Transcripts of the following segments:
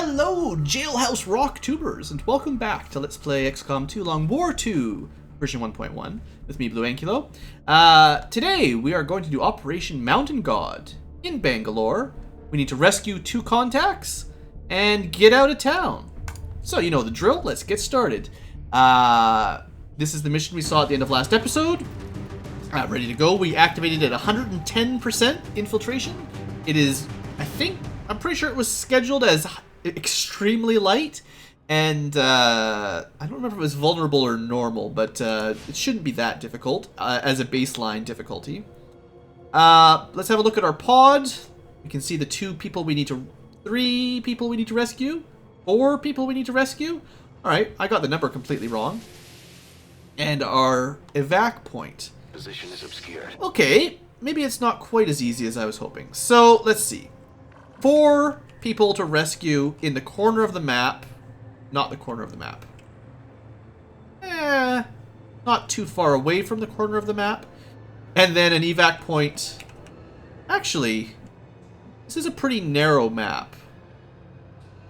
Hello, Jailhouse Rock Tubers, and welcome back to Let's Play XCOM 2 Long War 2, version 1.1, with me, BlueAnkylo. Today, we are going to do Operation Mountain God in Bangalore. We need to rescue 2 contacts and get out of town. So, you know the drill, let's get started. This is the mission we saw at the end of last episode. Ready to go. We activated at 110% infiltration. It is, I'm pretty sure it was scheduled as extremely light, and I don't remember if it was vulnerable or normal, but it shouldn't be that difficult as a baseline difficulty. Let's have a look at our pod. We can see the 3 people we need to rescue, 4 people we need to rescue. Alright, I got the number completely wrong. And our evac point. Position is obscured. Okay, maybe it's not quite as easy as I was hoping. So, let's see. 4 people to rescue in the corner of the map. Not the corner of the map. Not too far away from the corner of the map. And then an evac point. Actually, this is a pretty narrow map.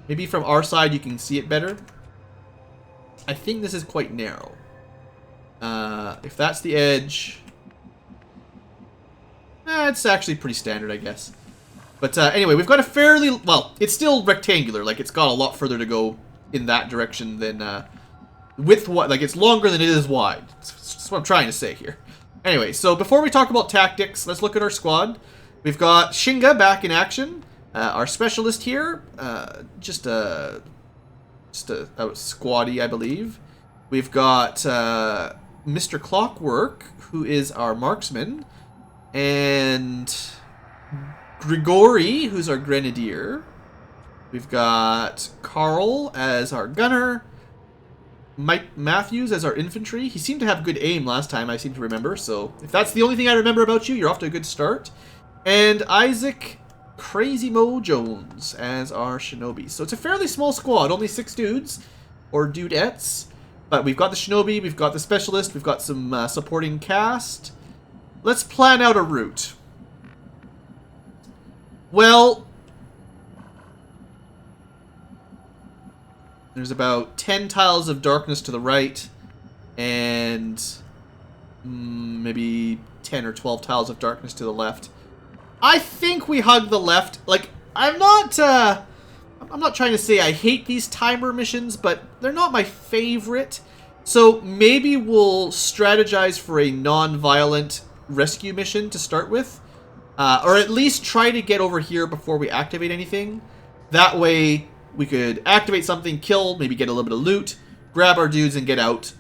Maybe from our side you can see it better. I think this is quite narrow. If that's the edge... it's actually pretty standard, I guess. But anyway, we've got a fairly... Well, it's still rectangular. Like, it's got a lot further to go in that direction than... width... Like, it's longer than it is wide. That's what I'm trying to say here. Anyway, so before we talk about tactics, let's look at our squad. We've got Shinga back in action. Our specialist here. Just a squaddy, I believe. We've got Mr. Clockwork, who is our marksman. And... Grigori, who's our grenadier. We've got Carl as our gunner. Mike Matthews as our infantry. He seemed to have good aim last time, I seem to remember. So if that's the only thing I remember about you, you're off to a good start. And Isaac Crazy Mo Jones as our shinobi. So it's a fairly small squad, only 6 dudes or dudettes. But we've got the shinobi, we've got the specialist, we've got some supporting cast. Let's plan out a route. Well, there's about 10 tiles of darkness to the right, and maybe 10 or 12 tiles of darkness to the left. I think we hug the left. Like, I'm not trying to say I hate these timer missions, but they're not my favorite. So maybe we'll strategize for a non-violent rescue mission to start with. Or at least try to get over here before we activate anything. That way, we could activate something, kill, maybe get a little bit of loot, grab our dudes, and get out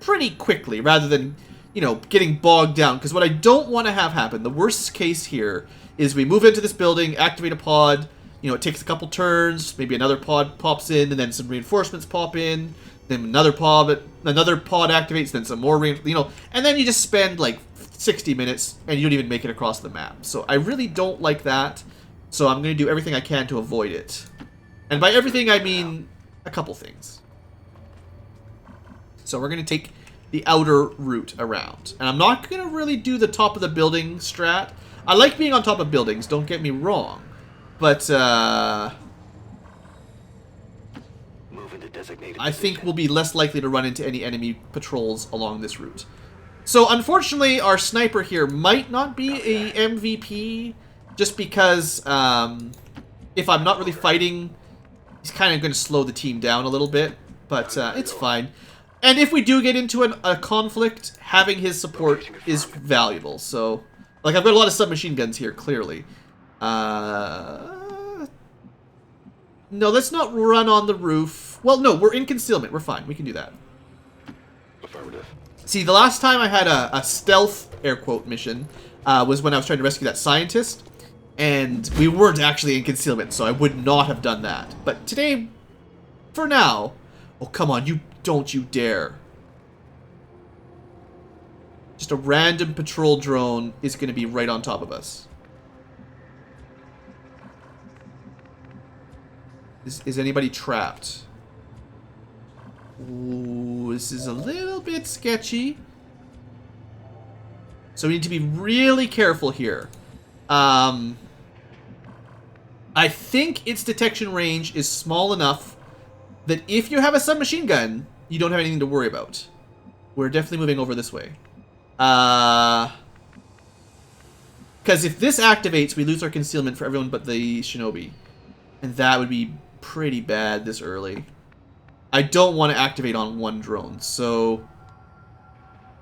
pretty quickly, rather than, you know, getting bogged down. Because what I don't want to have happen, the worst case here, is we move into this building, activate a pod, you know, it takes a couple turns, maybe another pod pops in, and then some reinforcements pop in, then another pod activates, then some more, you know, and then you just spend, like, 60 minutes, and you don't even make it across the map. So I really don't like that, so I'm going to do everything I can to avoid it. And by everything, I mean a couple things. So we're going to take the outer route around. And I'm not going to really do the top of the building strat. I like being on top of buildings, don't get me wrong. But, I think we'll be less likely to run into any enemy patrols along this route. So, unfortunately, our sniper here might not be a MVP, just because if I'm not really fighting, he's kind of going to slow the team down a little bit, but it's fine. And if we do get into a conflict, having his support is valuable. So, like, I've got a lot of submachine guns here, clearly. No, let's not run on the roof. Well, no, we're in concealment. We're fine. We can do that. Affirmative. See, the last time I had a stealth, air quote, mission was when I was trying to rescue that scientist, and we weren't actually in concealment, so I would not have done that. But today, for now... Oh, come on, don't you dare. Just a random patrol drone is going to be right on top of us. Is anybody trapped? Ooh, this is a little bit sketchy. So we need to be really careful here. I think its detection range is small enough that if you have a submachine gun, you don't have anything to worry about. We're definitely moving over this way. Because if this activates, we lose our concealment for everyone but the shinobi. And that would be pretty bad this early. I don't want to activate on one drone, so...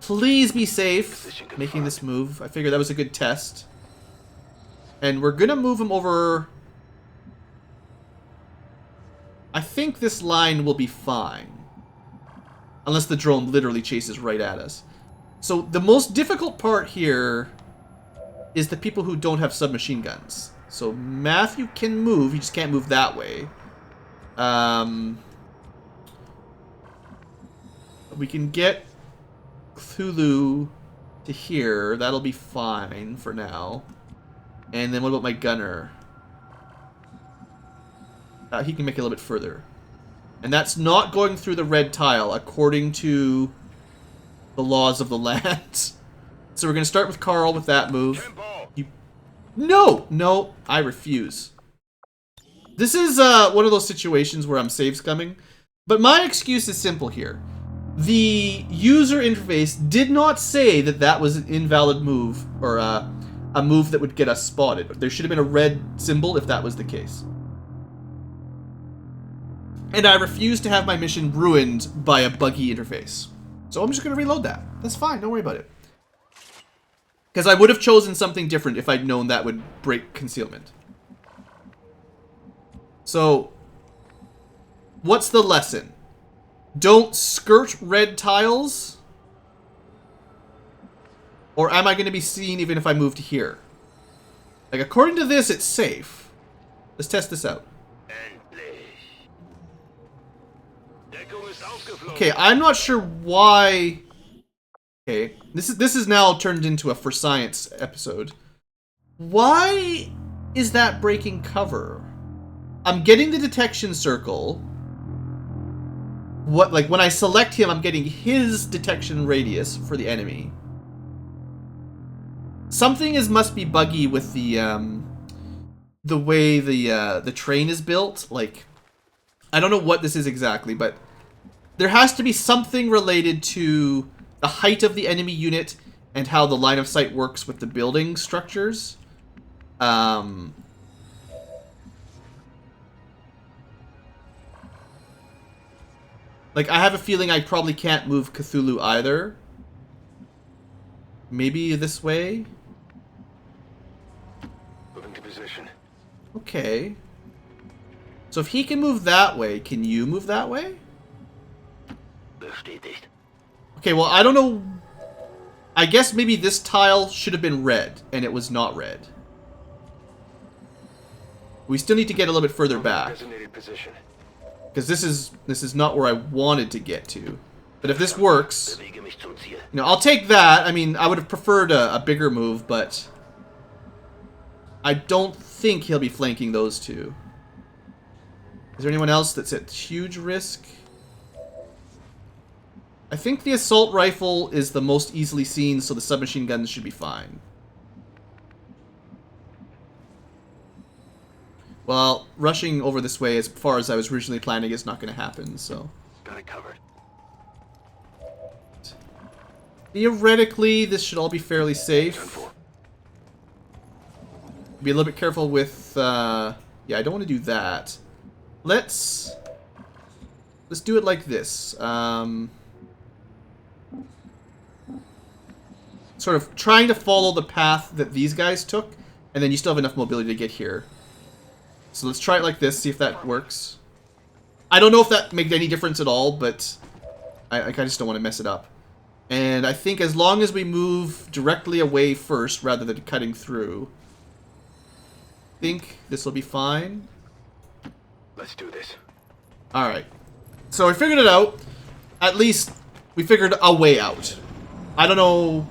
Please be safe making this move. I figured that was a good test. And we're going to move him over... I think this line will be fine. Unless the drone literally chases right at us. So the most difficult part here is the people who don't have submachine guns. So Matthew can move, he just can't move that way. We can get Cthulhu to here. That'll be fine for now. And then what about my gunner? He can make it a little bit further. And that's not going through the red tile, according to the laws of the land. So we're going to start with Carl with that move. No! No, I refuse. This is one of those situations where I'm save scumming. But my excuse is simple here. The user interface did not say that that was an invalid move, or a move that would get us spotted. There should have been a red symbol if that was the case. And I refuse to have my mission ruined by a buggy interface. So I'm just going to reload that. That's fine, don't worry about it. Because I would have chosen something different if I'd known that would break concealment. So, what's the lesson? Don't skirt red tiles? Or am I going to be seen even if I move to here? Like, according to this, it's safe. Let's test this out. Okay, I'm not sure why... Okay, this is now turned into a For Science episode. Why is that breaking cover? I'm getting the detection circle. What, like, when I select him, I'm getting his detection radius for the enemy. Something must be buggy with the way the train is built. Like, I don't know what this is exactly, but there has to be something related to the height of the enemy unit and how the line of sight works with the building structures. Like, I have a feeling I probably can't move Cthulhu either. Maybe this way? Moving to position. Okay. So if he can move that way, can you move that way? Okay, well, I don't know. I guess maybe this tile should have been red, and it was not red. We still need to get a little bit further back. Because this is not where I wanted to get to. But if this works, you know, I'll take that. I mean, I would have preferred a bigger move, but I don't think he'll be flanking those two. Is there anyone else that's at huge risk? I think the assault rifle is the most easily seen, so the submachine guns should be fine. Well, rushing over this way as far as I was originally planning is not going to happen, so... Got it covered. Theoretically, this should all be fairly safe. Be a little bit careful with... yeah, I don't want to do that. Let's do it like this. Sort of trying to follow the path that these guys took, and then you still have enough mobility to get here. So let's try it like this, see if that works. I don't know if that made any difference at all, but I just don't want to mess it up. And I think as long as we move directly away first, rather than cutting through, I think this will be fine. Let's do this. Alright. So we figured it out. At least we figured a way out. I don't know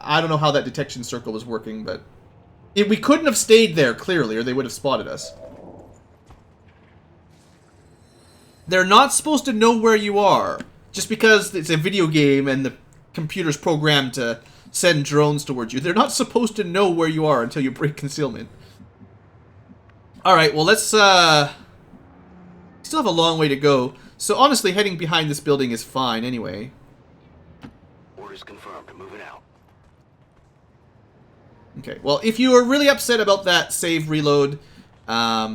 how that detection circle was working, but we couldn't have stayed there, clearly, or they would have spotted us. They're not supposed to know where you are. Just because it's a video game and the computer's programmed to send drones towards you. They're not supposed to know where you are until you break concealment. Alright, well let's, still have a long way to go. So honestly, heading behind this building is fine anyway. Orders confirmed. Moving out. Okay, well, if you are really upset about that save reload, I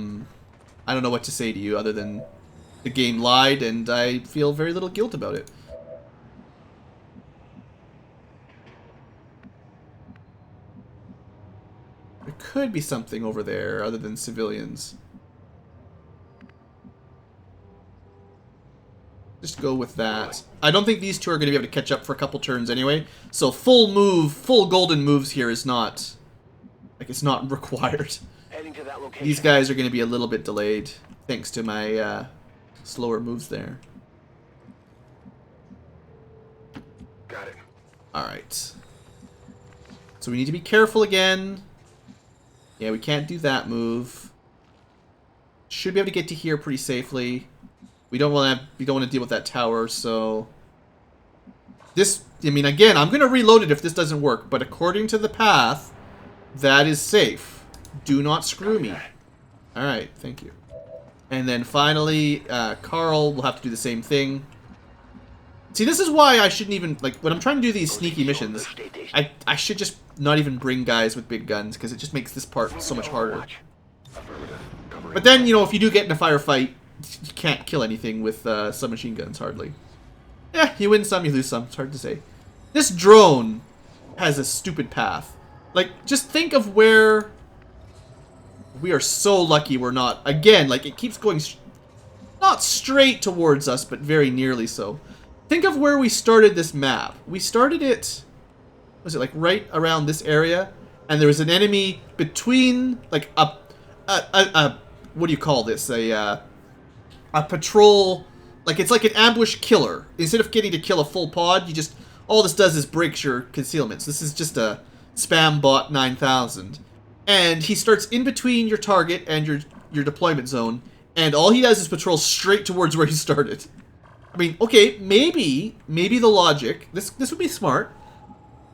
don't know what to say to you other than the game lied, and I feel very little guilt about it. There could be something over there other than civilians. Just go with that. I don't think these two are going to be able to catch up for a couple turns anyway. So full golden moves here is not, like, it's not required. Heading to that location. These guys are going to be a little bit delayed thanks to my slower moves there. Got it. Alright. So we need to be careful again. Yeah, we can't do that move. Should be able to get to here pretty safely. We don't want to deal with that tower, so this, I mean, again, I'm going to reload it if this doesn't work, but according to the path, that is safe. Do not screw me. Alright, thank you. And then finally, Carl will have to do the same thing. See, this is why I shouldn't even, like, when I'm trying to do these sneaky missions, I should just not even bring guys with big guns, because it just makes this part so much harder. But then, you know, if you do get in a firefight, you can't kill anything with submachine guns, hardly. Yeah, you win some, you lose some. It's hard to say. This drone has a stupid path. Like, just think of where... We are so lucky we're not... Again, like, it keeps going... Not straight towards us, but very nearly so. Think of where we started this map. We started it... Was it, like, right around this area? And there was an enemy between, like, what do you call this? A patrol... Like, it's like an ambush killer. Instead of getting to kill a full pod, you just... All this does is breaks your concealments. This is just a spam bot 9000. And he starts in between your target and your deployment zone, and all he does is patrol straight towards where he started. I mean, okay, maybe the logic, this would be smart.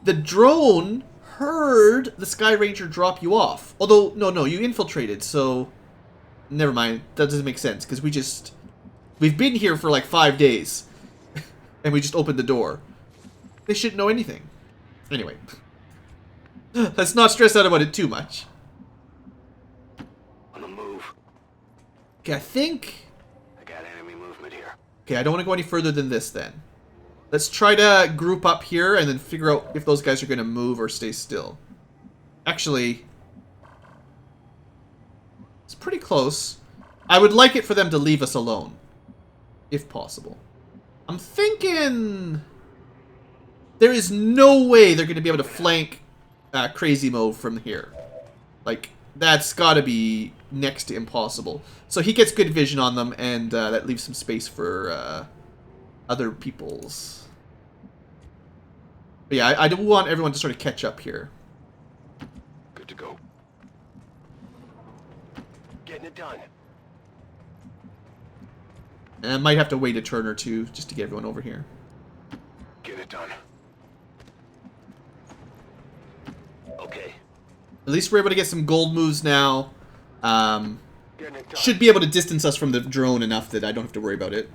The drone heard the Sky Ranger drop you off. Although, no, you infiltrated, so never mind. That doesn't make sense, because we've been here for like 5 days, and we just opened the door. They shouldn't know anything. Anyway. Let's not stress out about it too much. On the move. Okay, I think... I got enemy movement here. Okay, I don't want to go any further than this then. Let's try to group up here and then figure out if those guys are going to move or stay still. Actually... It's pretty close. I would like it for them to leave us alone. If possible. I'm thinking... There is no way they're going to be able to flank... Crazy Mo from here. Like, that's gotta be next to impossible. So he gets good vision on them, and that leaves some space for other people's. But yeah, I do want everyone to sort of catch up here. Good to go. Getting it done. And I might have to wait a turn or two just to get everyone over here. Getting it done. Okay. At least we're able to get some gold moves now. Getting it done. Should be able to distance us from the drone enough that I don't have to worry about it.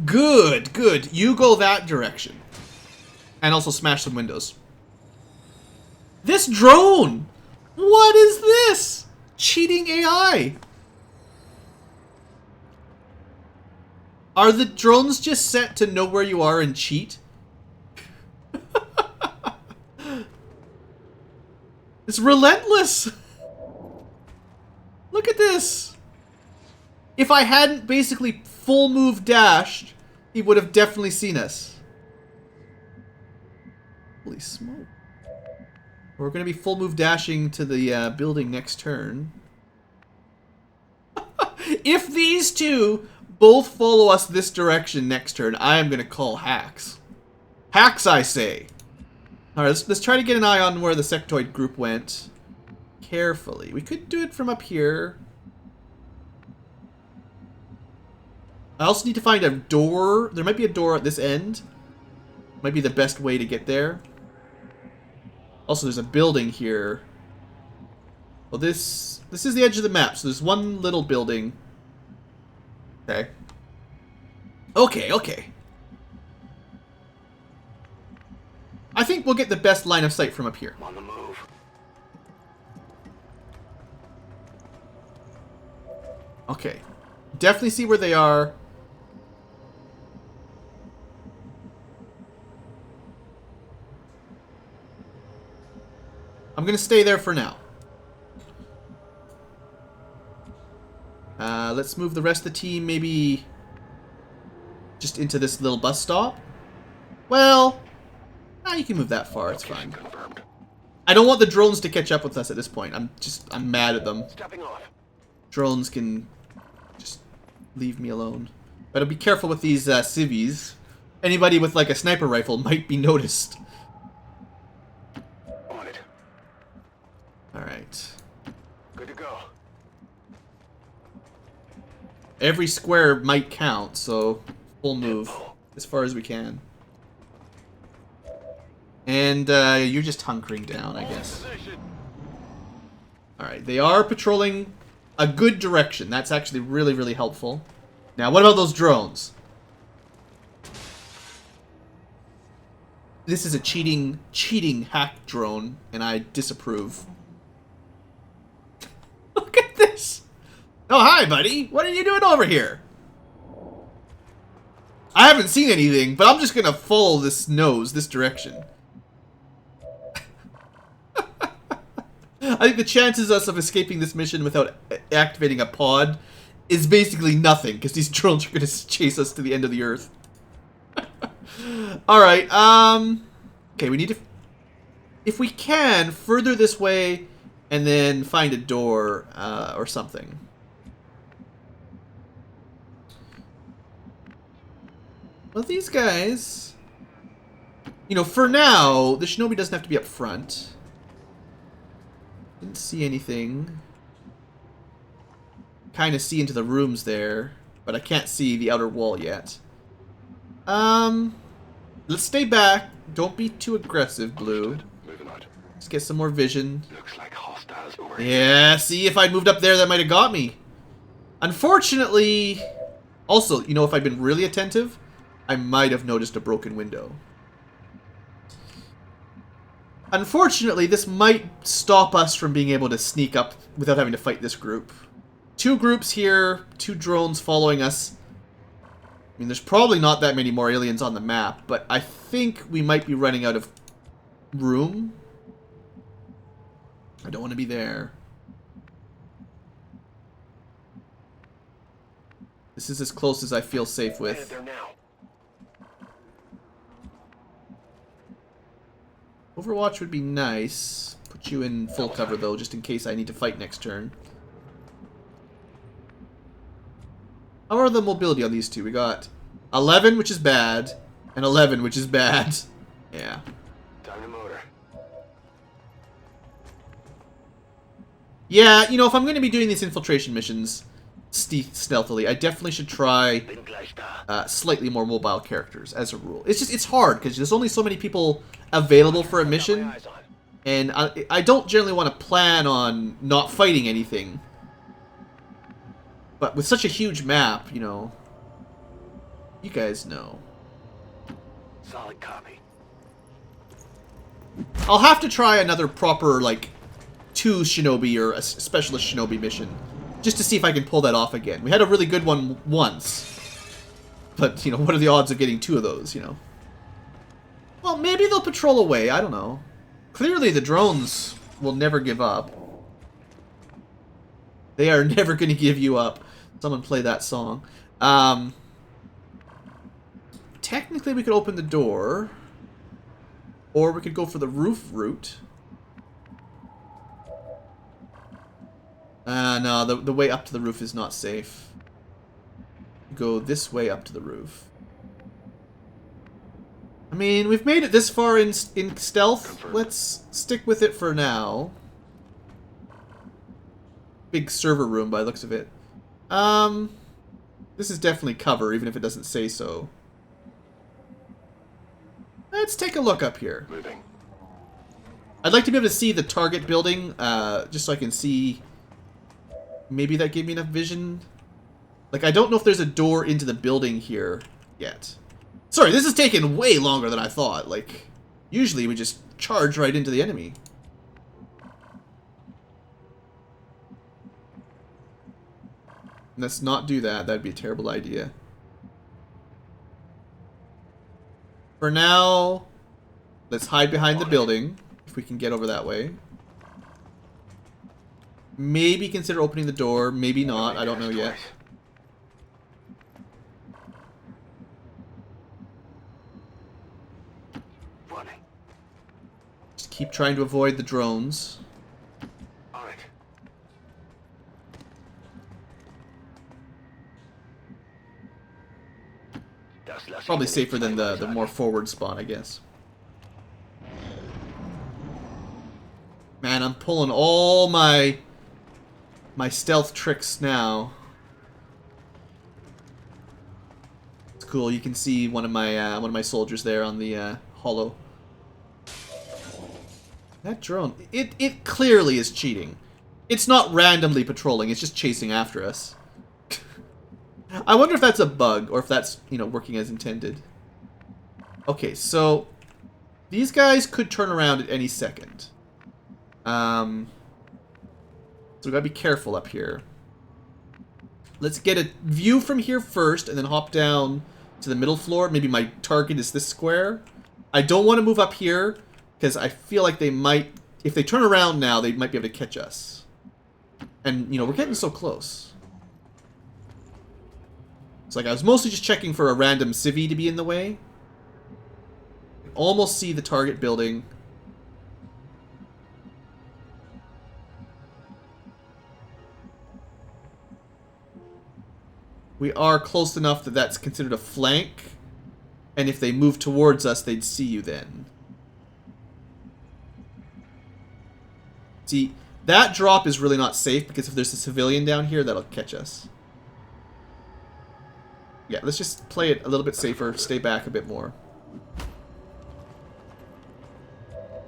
Good, good. You go that direction. And also smash some windows. This drone! What is this? Cheating AI. Are the drones just set to know where you are and cheat? It's relentless. Look at this. If I hadn't basically full move dashed, he would have definitely seen us. Holy smoke. We're going to be full move dashing to the building next turn. If these two both follow us this direction next turn, I am going to call hacks. Hacks, I say. Alright, let's try to get an eye on where the sectoid group went. Carefully. We could do it from up here. I also need to find a door. There might be a door at this end. Might be the best way to get there. Also, there's a building here. Well, this is the edge of the map, so there's one little building. Okay. Okay. I think we'll get the best line of sight from up here. I'm on the move. Okay. Definitely see where they are. I'm gonna stay there for now. Let's move the rest of the team maybe just into this little bus stop. Well, you can move that far. It's fine. Confirmed. I don't want the drones to catch up with us at this point. I'm mad at them. Stepping off. Drones can just leave me alone. But be careful with these civvies. Anybody with like a sniper rifle might be noticed. On it. Alright. Good to go. Every square might count, so full move as far as we can. And you're just hunkering down, I guess. Alright, they are patrolling a good direction. That's actually really, really helpful. Now, what about those drones? This is a cheating hack drone, and I disapprove. Look at this! Oh, hi, buddy! What are you doing over here? I haven't seen anything, but I'm just gonna follow this nose, this direction. I think the chances of us escaping this mission without activating a pod is basically nothing, because these drones are gonna chase us to the end of the earth. Alright, okay, we need to, if we can, further this way, and then find a door, or something. Well, these guys, you know, for now, the shinobi doesn't have to be up front. Didn't see anything. Kind of see into the rooms there, but I can't see the outer wall yet. Let's stay back. Don't be too aggressive, Blue. Moving on. Let's get some more vision. Looks like hostiles over here. Yeah, see, if I'd moved up there, that might have got me. Unfortunately, also, you know, if I'd been really attentive, I might have noticed a broken window. Unfortunately, this might stop us from being able to sneak up without having to fight this group. Two groups here, two drones following us. I mean, there's probably not that many more aliens on the map, but I think we might be running out of room. I don't want to be there. This is as close as I feel safe Headed with. there now. Overwatch would be nice. Put you in full cover, though, just in case I need to fight next turn. How are the mobility on these two? We got 11, which is bad, and 11, which is bad. Yeah. Time to motor. Yeah, you know, if I'm going to be doing these infiltration missions stealthily, I definitely should try slightly more mobile characters, as a rule. It's hard, because there's only so many people available for a mission, and I don't generally want to plan on not fighting anything. But with such a huge map, you know, you guys know. Solid copy. I'll have to try another proper, like, 2 shinobi or a specialist shinobi mission, just to see if I can pull that off again. We had a really good one once, but, you know, what are the odds of getting 2 of those, you know? Well, maybe they'll patrol away, I don't know. Clearly the drones will never give up. They are never going to give you up. Someone play that song. Technically we could open the door, or we could go for the roof route. No, the way up to the roof is not safe. Go this way up to the roof. I mean, we've made it this far in stealth. Confirmed. Let's stick with it for now. Big server room by the looks of it. This is definitely cover, even if it doesn't say so. Let's take a look up here. Moving. I'd like to be able to see the target building, just so I can see... Maybe that gave me enough vision. Like, I don't know if there's a door into the building here yet. Sorry, this is taking way longer than I thought. Like, usually we just charge right into the enemy. Let's not do that. That'd be a terrible idea. For now, let's hide behind the building, if we can get over that way. Maybe consider opening the door, maybe not, I don't know yet. Just keep trying to avoid the drones. Probably safer than the more forward spawn, I guess. Man, I'm pulling all my stealth tricks now. It's cool. You can see one of my soldiers there on the holo. That drone, it clearly is cheating. It's not randomly patrolling. It's just chasing after us. I wonder if that's a bug or if that's, you know, working as intended. Okay, so these guys could turn around at any second. So we gotta be careful up here. Let's get a view from here first and then hop down to the middle floor. Maybe my target is this square. I don't want to move up here because I feel like they might, if they turn around now, they might be able to catch us. And, you know, we're getting so close. It's like I was mostly just checking for a random civvy to be in the way. Almost see the target building. We are close enough that that's considered a flank. And if they move towards us, they'd see you then. See, that drop is really not safe because if there's a civilian down here, that'll catch us. Yeah, let's just play it a little bit safer, stay back a bit more.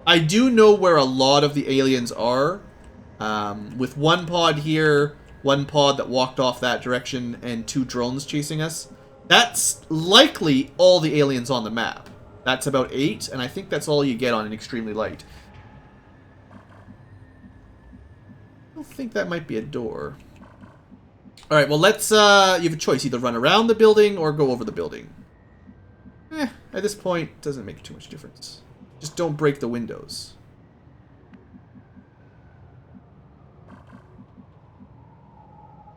I do know where a lot of the aliens are. With one pod here, one pod that walked off that direction, and 2 drones chasing us. That's likely all the aliens on the map. That's about 8, and I think that's all you get on an extremely light. I don't think that might be a door. Alright, well let's, you have a choice. Either run around the building or go over the building. At this point, it doesn't make too much difference. Just don't break the windows.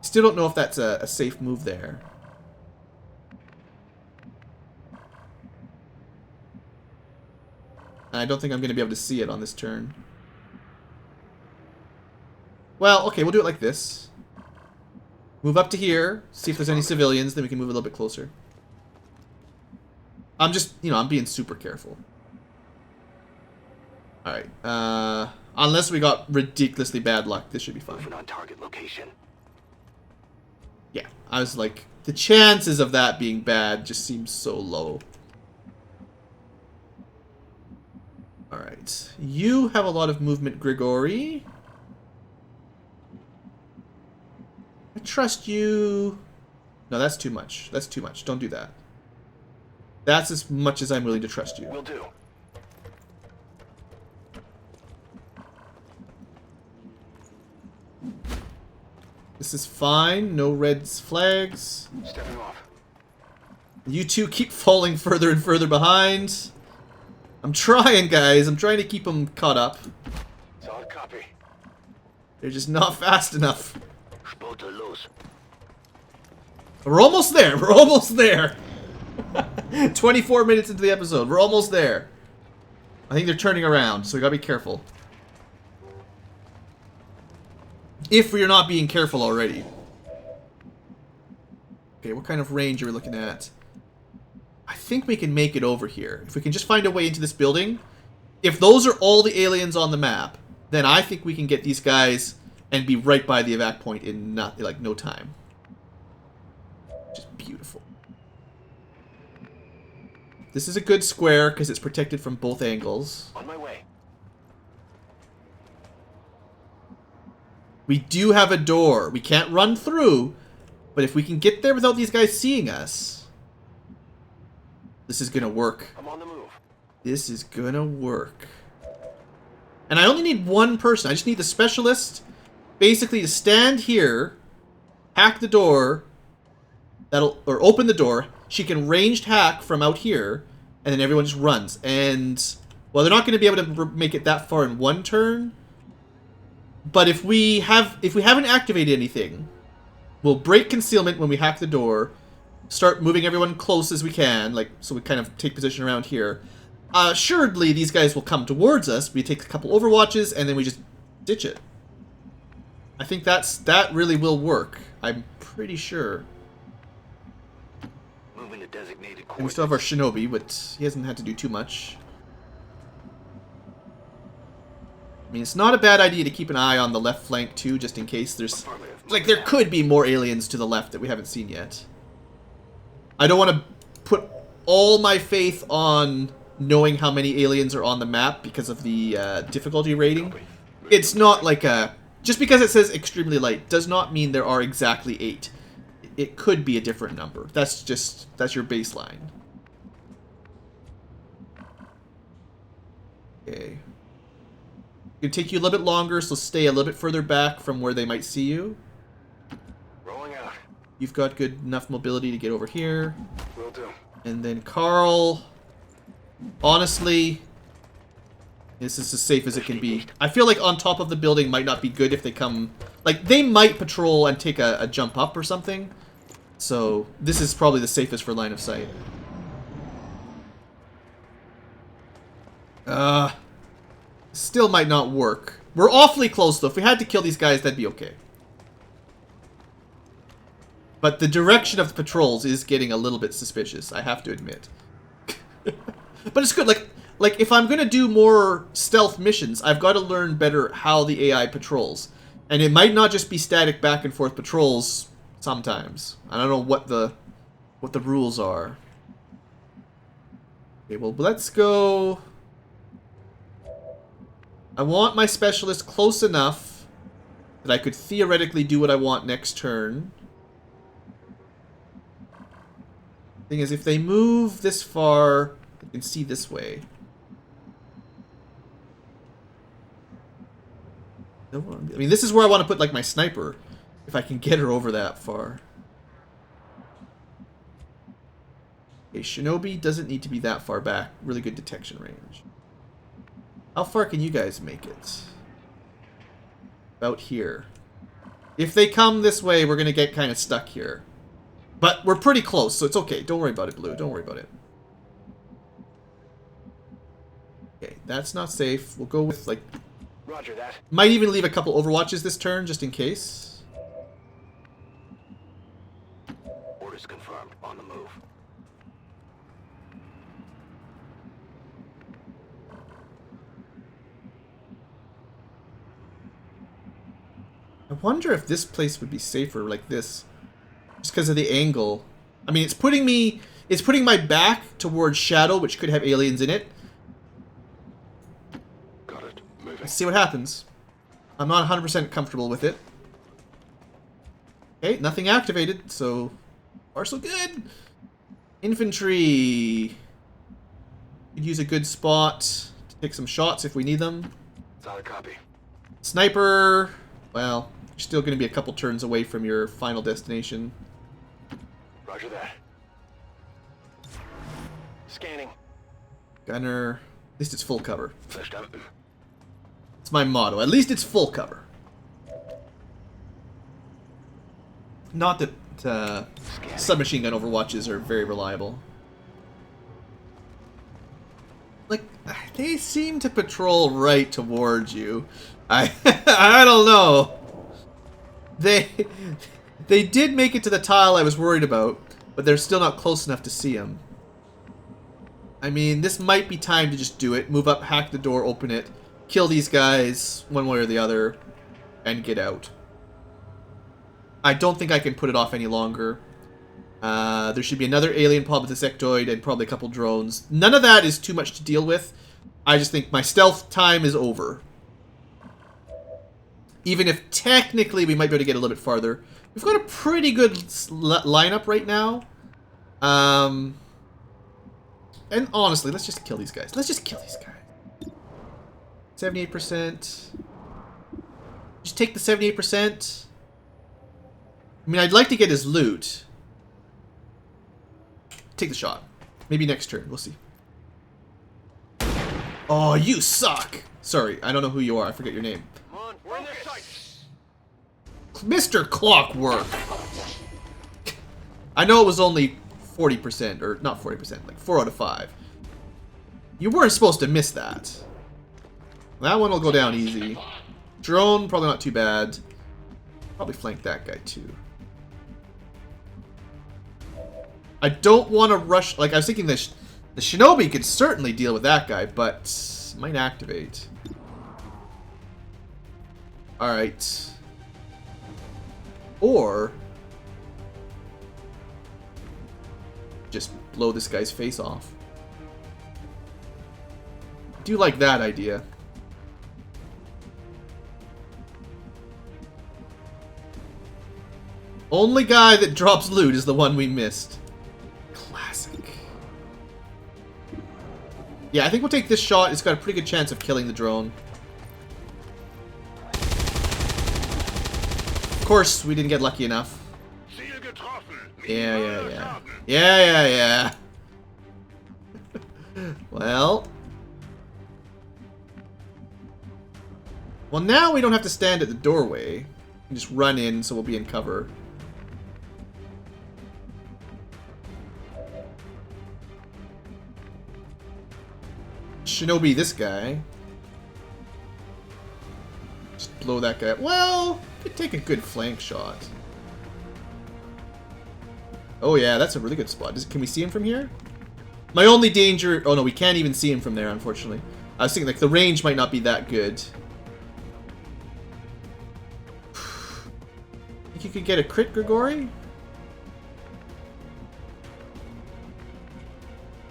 Still don't know if that's a safe move there. And I don't think I'm going to be able to see it on this turn. Well, okay, we'll do it like this. Move up to here, see if there's any civilians, then we can move a little bit closer. I'm just, you know, I'm being super careful. Alright, unless we got ridiculously bad luck, this should be fine. Moving on target location. Yeah, I was like, the chances of that being bad just seems so low. Alright, you have a lot of movement, Grigori. I trust you. No, that's too much. That's too much. Don't do that. That's as much as I'm willing to trust you. Will do. This is fine. No red flags. Stepping off. You two keep falling further and further behind. I'm trying, guys. I'm trying to keep them caught up. Solid copy. They're just not fast enough. Both are loose. We're almost there. We're almost there. 24 minutes into the episode. We're almost there. I think they're turning around, so we gotta be careful. If we're not being careful already. Okay, what kind of range are we looking at? I think we can make it over here. If we can just find a way into this building. If those are all the aliens on the map, then I think we can get these guys and be right by the evac point in not, like, no time. Just beautiful. This is a good square because it's protected from both angles. On my way. We do have a door. We can't run through, but if we can get there without these guys seeing us, this is gonna work. I'm on the move. This is gonna work. And I only need one person. I just need the specialist, basically, to stand here, hack the door, or open the door. She can ranged hack from out here, and then everyone just runs. And, well, they're not going to be able to make it that far in one turn. But if we haven't activated anything, we'll break concealment when we hack the door, start moving everyone close as we can, like, so we kind of take position around here. Assuredly, these guys will come towards us. We take a couple overwatches, and then we just ditch it. I think that really will work. I'm pretty sure. Moving to designated And we still have our shinobi, but he hasn't had to do too much. I mean, it's not a bad idea to keep an eye on the left flank, too, just in case there's... Like, there could be more aliens to the left that we haven't seen yet. I don't want to put all my faith on knowing how many aliens are on the map because of the difficulty rating. It's not like a... Just because it says extremely light does not mean there are exactly 8. It could be a different number. That's your baseline. Okay. It's gonna take you a little bit longer, so stay a little bit further back from where they might see you. Rolling out. You've got good enough mobility to get over here. Will do. And then Carl... Honestly, this is as safe as it can be. I feel like on top of the building might not be good if they come... Like, they might patrol and take a jump up or something. So, this is probably the safest for line of sight. Still might not work. We're awfully close, though. If we had to kill these guys, that'd be okay. But the direction of the patrols is getting a little bit suspicious, I have to admit. But it's good. Like if I'm gonna do more stealth missions, I've got to learn better how the AI patrols, and it might not just be static back and forth patrols. Sometimes I don't know what the rules are. Okay, well let's go. I want my specialist close enough that I could theoretically do what I want next turn. Thing is, if they move this far, they can see this way. I mean, this is where I want to put, like, my sniper, if I can get her over that far. Okay, Shinobi doesn't need to be that far back. Really good detection range. How far can you guys make it? About here. If they come this way, we're going to get kind of stuck here. But we're pretty close, so it's okay. Don't worry about it, Blue. Don't worry about it. Okay, that's not safe. We'll go with, like... Roger that. Might even leave a couple overwatches this turn, just in case. Orders confirmed. On the move. I wonder if this place would be safer like this. Just because of the angle. I mean, it's putting my back towards shadow, which could have aliens in it. Got it. Moving. Let's see what happens. I'm not 100% comfortable with it. Okay, nothing activated, so far so good. Infantry. Could use a good spot to take some shots if we need them. Solid copy. Sniper. Well, you're still going to be a couple turns away from your final destination. Roger that. Scanning. Gunner. At least it's full cover. Flashed out. It's my motto. At least it's full cover. Not that submachine gun overwatches are very reliable. Like, they seem to patrol right towards you. I don't know. They did make it to the tile I was worried about, but they're still not close enough to see him. I mean, this might be time to just do it. Move up, hack the door, open it, kill these guys one way or the other, and get out. I don't think I can put it off any longer. There should be another alien pod with a sectoid and probably a couple drones. None of that is too much to deal with. I just think my stealth time is over. Even if technically we might be able to get a little bit farther. We've got a pretty good lineup right now. And honestly, let's just kill these guys. Let's just kill these guys. 78%. Just take the 78%. I mean, I'd like to get his loot. Take the shot. Maybe next turn. We'll see. Oh, you suck! Sorry, I don't know who you are. I forget your name. Come on, we're in their sights. Mr. Clockwork! I know it was only 40%, or not 40%, like 4 out of 5. You weren't supposed to miss that. That one will go down easy. Drone, probably not too bad. Probably flank that guy too. I don't want to rush. Like, I was thinking the Shinobi could certainly deal with that guy, but might activate. Alright. Or just blow this guy's face off. I do like that idea. Only guy that drops loot is the one we missed. Classic. Yeah, I think we'll take this shot. It's got a pretty good chance of killing the drone. Of course, we didn't get lucky enough. Yeah. Well, now we don't have to stand at the doorway. We can just run in, so we'll be in cover. Shinobi this guy. Just blow that guy up. Well, could take a good flank shot. Oh yeah, that's a really good spot. Can we see him from here? My only danger... Oh no, we can't even see him from there, unfortunately. I was thinking, like, the range might not be that good. Think you could get a crit, Grigori?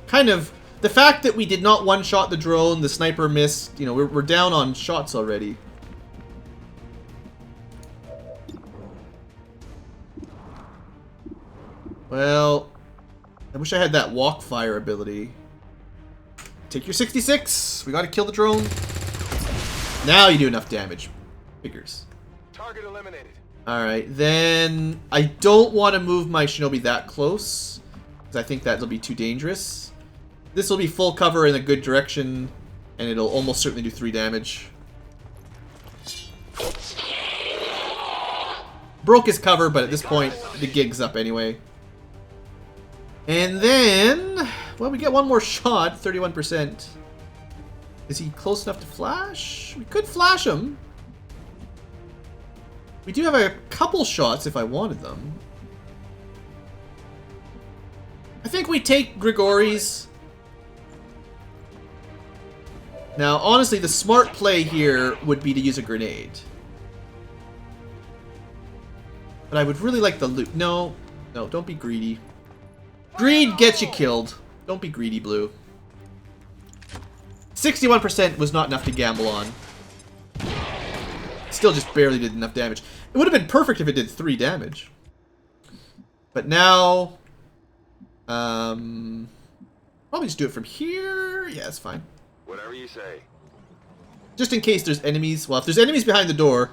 Kind of... The fact that we did not one-shot the drone, the sniper missed, you know, we're down on shots already. Well, I wish I had that walk fire ability. Take your 66. We gotta kill the drone. Now you do enough damage. Figures. Target eliminated. Alright, then I don't want to move my Shinobi that close, because I think that'll be too dangerous. This will be full cover in a good direction, and it'll almost certainly do 3 damage. Broke his cover, but at this point, the gig's up anyway. And then, well, we get one more shot, 31%. Is he close enough to flash? We could flash him. We do have a couple shots if I wanted them. I think we take Grigori's. Now, honestly, the smart play here would be to use a grenade. But I would really like the loot. No, don't be greedy. Greed gets you killed. Don't be greedy, Blue. 61% was not enough to gamble on. Still just barely did enough damage. It would have been perfect if it did 3 damage. But now... probably just do it from here. Yeah, it's fine. Whatever you say. Just in case there's enemies. Well, if there's enemies behind the door,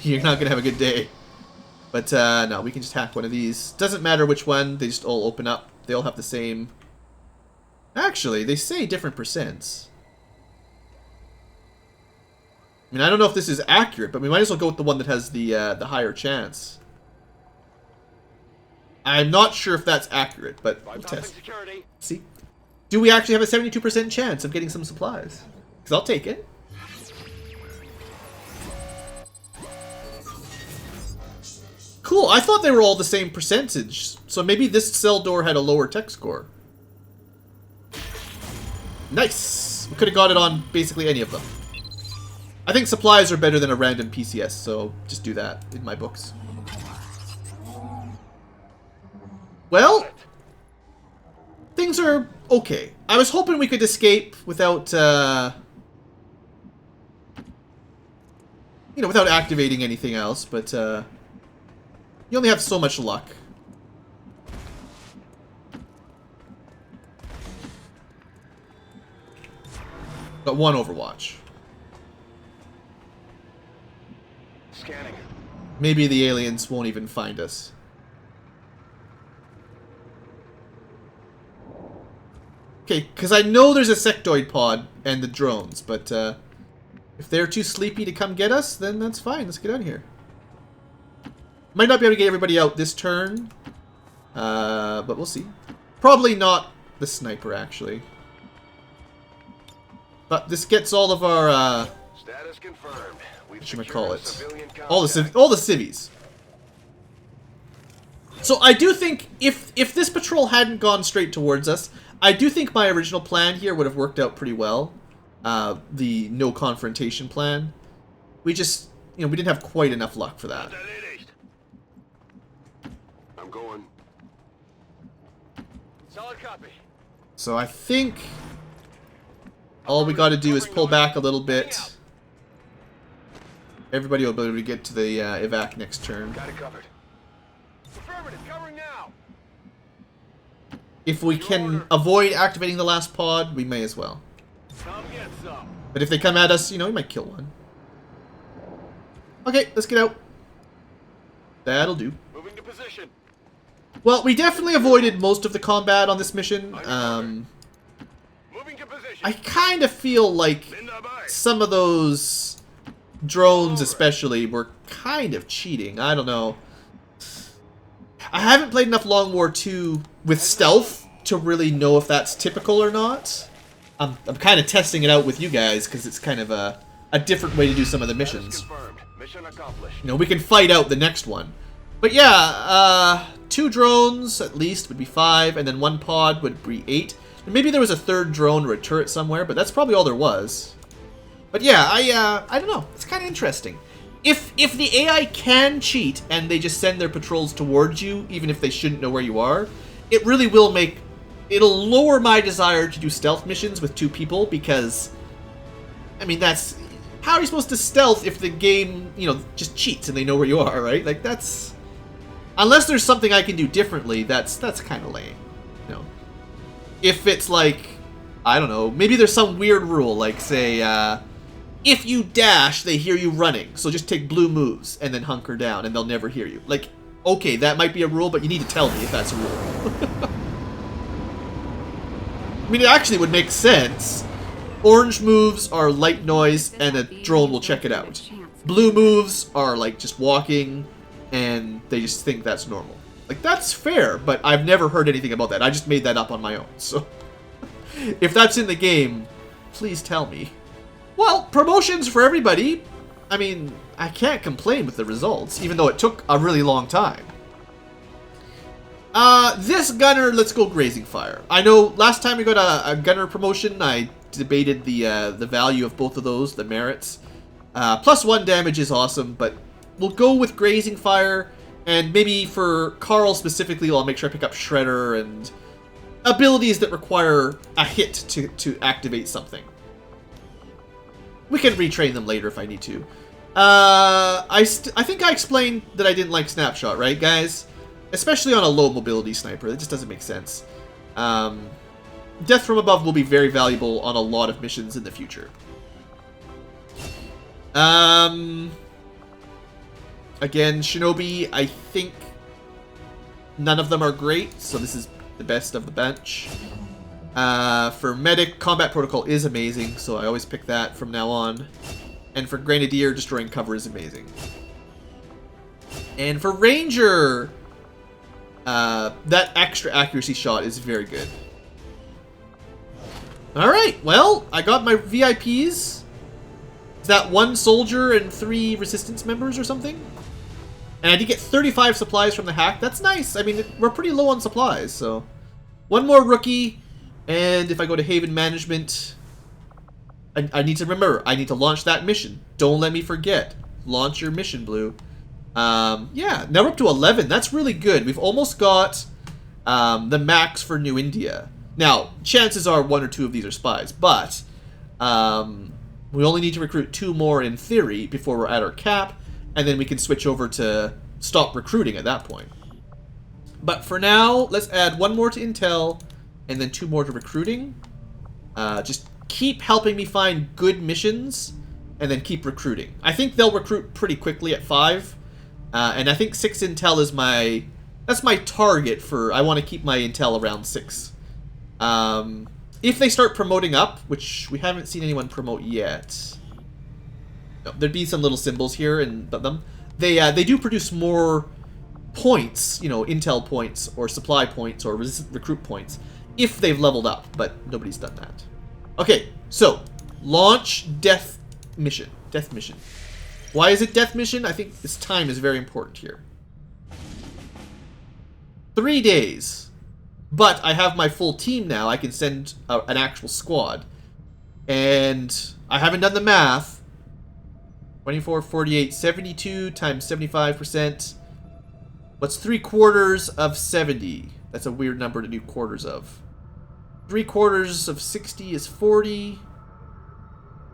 you're not going to have a good day. But, no, we can just hack one of these. Doesn't matter which one. They just all open up. They all have the same... Actually, they say different percents. I mean, I don't know if this is accurate, but we might as well go with the one that has the higher chance. I'm not sure if that's accurate, but we'll test. See? Do we actually have a 72% chance of getting some supplies? Because I'll take it. Cool, I thought they were all the same percentage. So maybe this cell door had a lower tech score. Nice! We could have got it on basically any of them. I think supplies are better than a random PCS, so just do that in my books. Well, things are okay. I was hoping we could escape without You know, without activating anything else, but you only have so much luck. But one Overwatch. Scanning. Maybe the aliens won't even find us. Okay, because I know there's a sectoid pod and the drones, but if they're too sleepy to come get us, then that's fine. Let's get out of here. Might not be able to get everybody out this turn, but we'll see. Probably not the sniper, actually. But this gets all of our, Status confirmed. whatchamacallit, all the civvies. So I do think if this patrol hadn't gone straight towards us, I do think my original plan here would have worked out pretty well. The no confrontation plan. We just, you know, we didn't have quite enough luck for that. I'm going. Solid copy. So I think all we got to do is pull back a little bit. Everybody will be able to get to the evac next turn. Got it covered. Affirmative, covering now. If we can avoid activating the last pod, we may as well. Come get some. But if they come at us, you know, we might kill one. Okay, let's get out. That'll do. Moving to position. Well, we definitely avoided most of the combat on this mission. Moving to position. I kind of feel like some of those drones especially were kind of cheating. I don't know. I haven't played enough Long War 2 with stealth to really know if that's typical or not. I'm kind of testing it out with you guys because it's kind of a different way to do some of the missions. Mission accomplished. You know, we can fight out the next one. But yeah, 2 drones at least would be 5, and then 1 pod would be 8. And maybe there was a 3rd drone or a turret somewhere, but that's probably all there was. But yeah, I don't know. It's kind of interesting. If the AI can cheat and they just send their patrols towards you, even if they shouldn't know where you are, it really will make... It'll lower my desire to do stealth missions with 2 people, because... I mean, that's... How are you supposed to stealth if the game, you know, just cheats and they know where you are, right? Like, that's... Unless there's something I can do differently, that's kind of lame, you know? If it's like... I don't know, maybe there's some weird rule, like, say, if you dash, they hear you running, so just take blue moves and then hunker down and they'll never hear you. Like, okay, that might be a rule, but you need to tell me if that's a rule. I mean, it actually would make sense. Orange moves are light noise and a drone will check it out. Blue moves are like just walking and they just think that's normal. Like, that's fair, but I've never heard anything about that. I just made that up on my own, so... If that's in the game, please tell me. Well, promotions for everybody. I mean, I can't complain with the results, even though it took a really long time. This gunner, let's go grazing fire. I know last time we got a gunner promotion, I debated the value of both of those, the merits. +1 damage is awesome, but we'll go with grazing fire, and maybe for Carl specifically, I'll make sure I pick up Shredder and abilities that require a hit to activate something. We can retrain them later if I need to. I think I explained that I didn't like Snapshot, right, guys? Especially on a low mobility sniper. That just doesn't make sense. Death from above will be very valuable on a lot of missions in the future. Again, Shinobi, I think none of them are great, so this is the best of the bunch. For Medic, Combat Protocol is amazing, so I always pick that from now on. And for Grenadier, Destroying Cover is amazing. And for Ranger, that extra accuracy shot is very good. Alright, well, I got my VIPs. Is that 1 soldier and 3 resistance members or something? And I did get 35 supplies from the hack. That's nice. I mean, we're pretty low on supplies, so... 1 more rookie, and if I go to Haven Management... I need to remember, I need to launch that mission. Don't let me forget. Launch your mission, Blue. Yeah, now we're up to 11. That's really good. We've almost got the max for New India. Now, chances are 1 or 2 of these are spies, but We only need to recruit 2 more in theory before we're at our cap, and then we can switch over to stop recruiting at that point. But for now, let's add 1 more to intel, and then 2 more to recruiting. Just keep helping me find good missions, and then keep recruiting. I think they'll recruit pretty quickly at 5, and I think 6 intel is that's my target for, I want to keep my intel around 6. If they start promoting up, which we haven't seen anyone promote yet. No, there'd be some little symbols here and them. They do produce more points, you know, intel points or supply points or recruit points if they've leveled up, but nobody's done that. Okay, so launch death mission. Death mission. Why is it death mission? I think this time is very important here. 3 days. But I have my full team now. I can send an actual squad. And I haven't done the math. 24, 48, 72 times 75%. What's 3/4 of 70? That's a weird number to do quarters of. 3/4 of 60 is 40.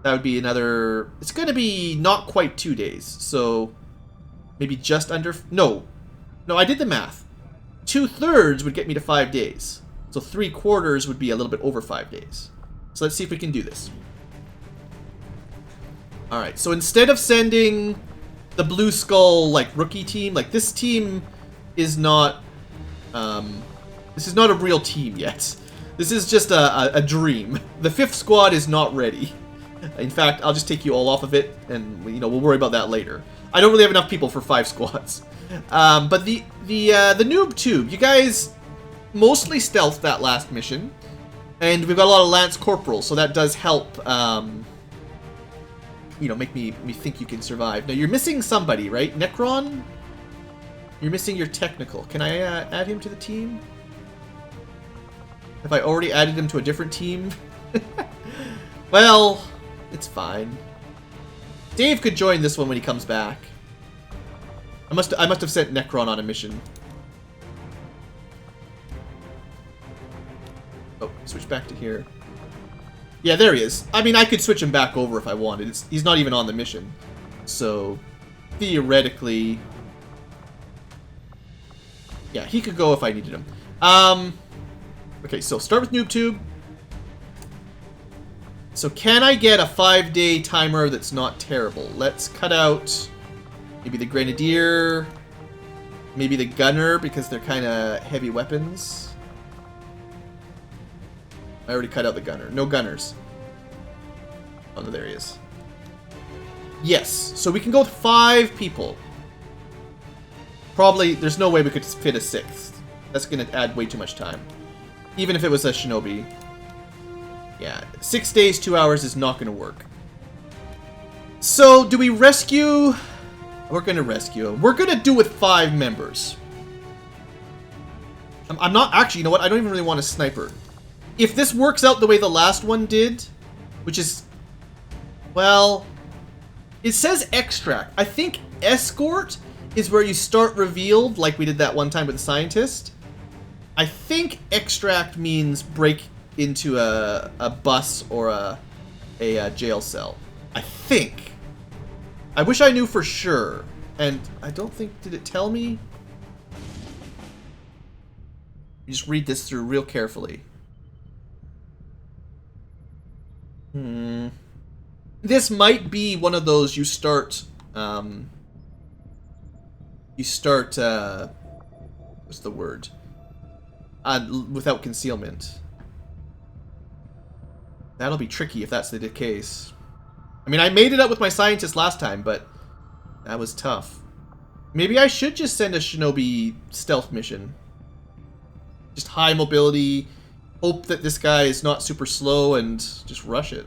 That would be another... It's going to be not quite 2 days. So maybe just under... No, I did the math. 2/3 would get me to 5 days. So 3/4 would be a little bit over 5 days. So let's see if we can do this. Alright, so instead of sending the Blue Skull, like, rookie team, like, this team is not... this is not a real team yet. This is just a dream. The 5th squad is not ready. In fact, I'll just take you all off of it, and, you know, we'll worry about that later. I don't really have enough people for 5 squads. But the noob tube, you guys mostly stealthed that last mission, and we've got a lot of Lance Corporals, so that does help, you know, make me think you can survive. Now, you're missing somebody, right? Necron? You're missing your technical. Can I add him to the team? Have I already added him to a different team? Well, it's fine. Dave could join this one when he comes back. I must have sent Necron on a mission. Oh, switch back to here. Yeah, there he is. I mean, I could switch him back over if I wanted. He's not even on the mission. So, theoretically... Yeah, he could go if I needed him. Okay, so start with NoobTube. So can I get a 5-day timer that's not terrible? Let's cut out maybe the Grenadier, maybe the Gunner, because they're kind of heavy weapons. I already cut out the Gunner. No Gunners. Oh, no, there he is. Yes, so we can go with 5 people. Probably, there's no way we could fit a 6th. That's going to add way too much time. Even if it was a Shinobi. Yeah, 6 days, 2 hours is not going to work. So, do we rescue? We're going to rescue him. We're going to do with 5 members. I'm not... Actually, you know what? I don't even really want a sniper. If this works out the way the last one did, which is... Well... It says extract. I think escort is where you start revealed, like we did that one time with the scientist. I think extract means break into a bus or a jail cell. I think. I wish I knew for sure. And I don't think... Did it tell me? You just read this through real carefully. This might be one of those you start... what's the word? Without concealment. That'll be tricky if that's the case. I mean, I made it up with my scientist last time, but that was tough. Maybe I should just send a Shinobi stealth mission. Just high mobility, hope that this guy is not super slow, and just rush it.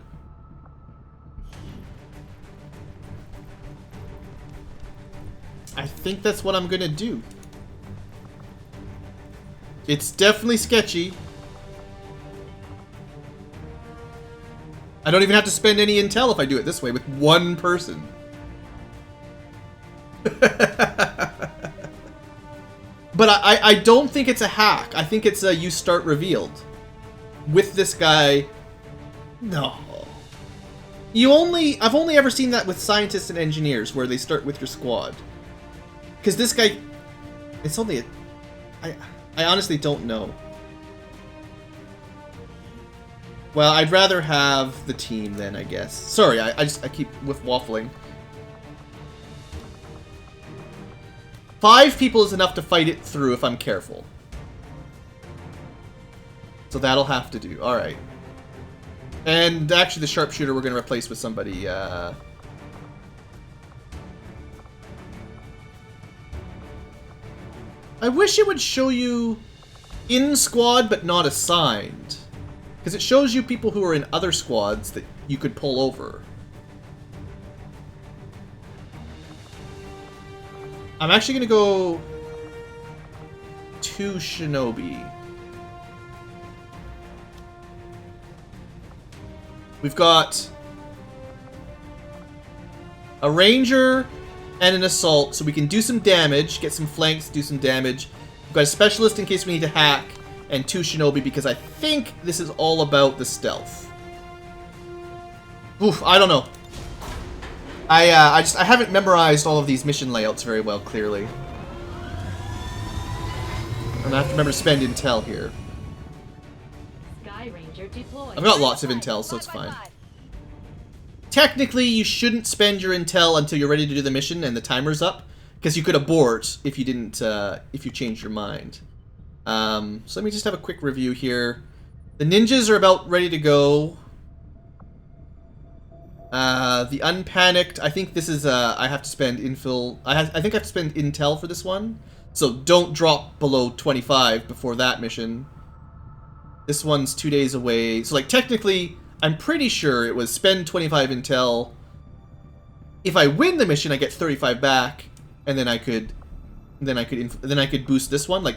I think that's what I'm gonna do. It's definitely sketchy. I don't even have to spend any intel if I do it this way with 1 person. But I don't think it's a hack. I think it's a you start revealed. With this guy... No. I've only ever seen that with scientists and engineers, where they start with your squad. Because this guy, it's only a, I honestly don't know. Well, I'd rather have the team then, I guess. Sorry, I keep waffling. 5 people is enough to fight it through if I'm careful. So that'll have to do. Alright. And actually the sharpshooter we're going to replace with somebody. I wish it would show you in squad but not assigned. Because it shows you people who are in other squads that you could pull over. I'm actually going to go 2 Shinobi. We've got a ranger and an assault, so we can do some damage, get some flanks, do some damage. We've got a specialist in case we need to hack, and 2 Shinobi because I think this is all about the stealth. Oof, I don't know. I haven't memorized all of these mission layouts very well, clearly. I'm gonna have to remember to spend intel here. I've got lots of intel, so it's fine. Technically, you shouldn't spend your intel until you're ready to do the mission and the timer's up, because you could abort if you didn't, if you changed your mind. So let me just have a quick review here. The ninjas are about ready to go. The unpanicked, I think this is, I have to spend infill, I think I have to spend intel for this one. So don't drop below 25 before that mission. This one's 2 days away. So like technically, I'm pretty sure it was spend 25 intel. If I win the mission, I get 35 back, and then I could boost this one. Like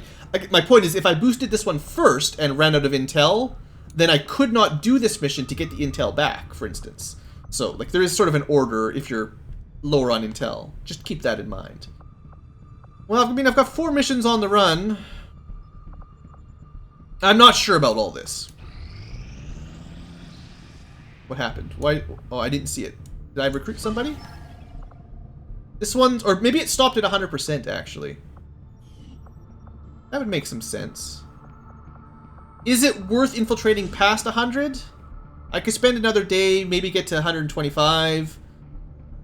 my point is, if I boosted this one first and ran out of intel, then I could not do this mission to get the intel back, for instance. So like there is sort of an order if you're lower on intel. Just keep that in mind. Well, I mean, I've got 4 missions on the run. I'm not sure about all this. What happened? Why? Oh, I didn't see it. Did I recruit somebody? This one's... Or maybe it stopped at 100%, actually. That would make some sense. Is it worth infiltrating past 100? I could spend another day, maybe get to 125.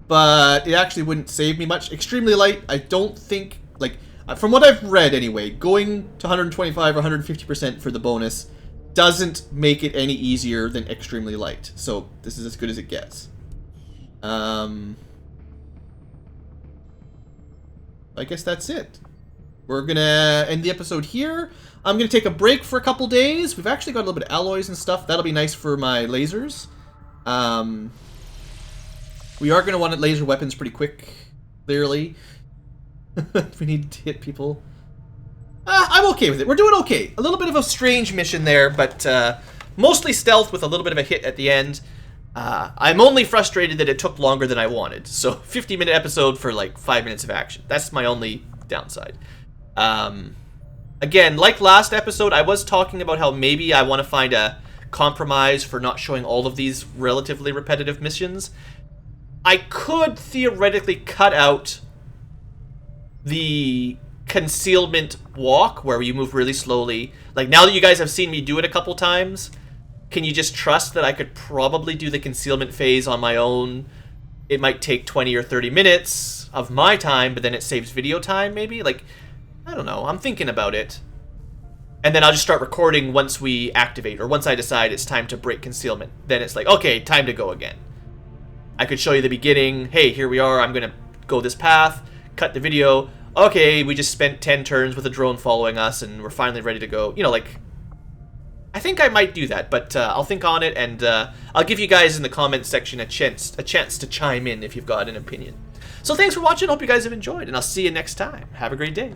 But it actually wouldn't save me much. Extremely light, I don't think... Like, from what I've read anyway, going to 125 or 150% for the bonus doesn't make it any easier than extremely light. So this is as good as it gets. I guess that's it. We're gonna end the episode here. I'm gonna take a break for a couple days. We've actually got a little bit of alloys and stuff. That'll be nice for my lasers. We are gonna want laser weapons pretty quick, clearly. We need to hit people. I'm okay with it. We're doing okay. A little bit of a strange mission there, but mostly stealth with a little bit of a hit at the end. I'm only frustrated that it took longer than I wanted. So 50-minute episode for like 5 minutes of action. That's my only downside. Again, like last episode, I was talking about how maybe I want to find a compromise for not showing all of these relatively repetitive missions. I could theoretically cut out the concealment walk where you move really slowly. Like, now that you guys have seen me do it a couple times, can you just trust that I could probably do the concealment phase on my own? It might take 20 or 30 minutes of my time, but then it saves video time, maybe? Like, I don't know. I'm thinking about it. And then I'll just start recording once we activate, or once I decide it's time to break concealment. Then it's like, okay, time to go again. I could show you the beginning. Hey, here we are. I'm going to go this path. Cut the video. Okay, we just spent 10 turns with a drone following us, and we're finally ready to go. You know, like, I think I might do that, but I'll think on it, and I'll give you guys in the comments section a chance to chime in if you've got an opinion. So thanks for watching. Hope you guys have enjoyed, and I'll see you next time. Have a great day.